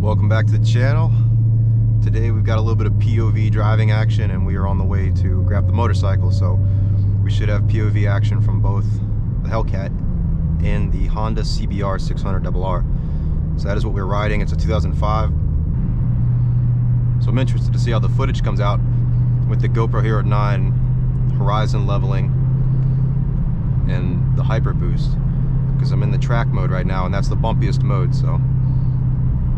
Welcome back to the channel. Today we've got a little bit of POV driving action and we are on the way to grab the motorcycle, so we should have POV action from both the Hellcat and the Honda CBR 600RR. So that is what we're riding. It's a 2005. So I'm interested to see how the footage comes out with the GoPro Hero 9 horizon leveling and the hyper boost, because I'm in the track mode right now and that's the bumpiest mode. So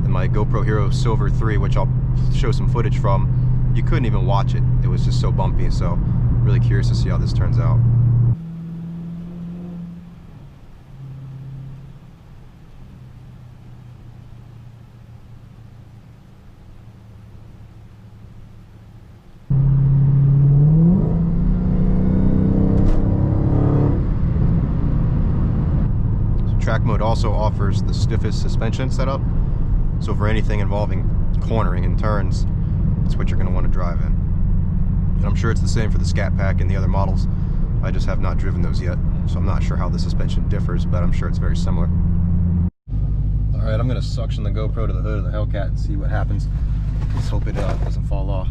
in my GoPro Hero Silver 3, which I'll show some footage from, you couldn't even watch it. It was just so bumpy. So really curious to see how this turns out. Track mode also offers the stiffest suspension setup, so for anything involving cornering and turns, it's what you're going to want to drive in. And I'm sure it's the same for the Scat Pack and the other models. I just have not driven those yet, so I'm not sure how the suspension differs, but I'm sure it's very similar. Alright, I'm going to suction the GoPro to the hood of the Hellcat and see what happens. Let's hope it doesn't fall off.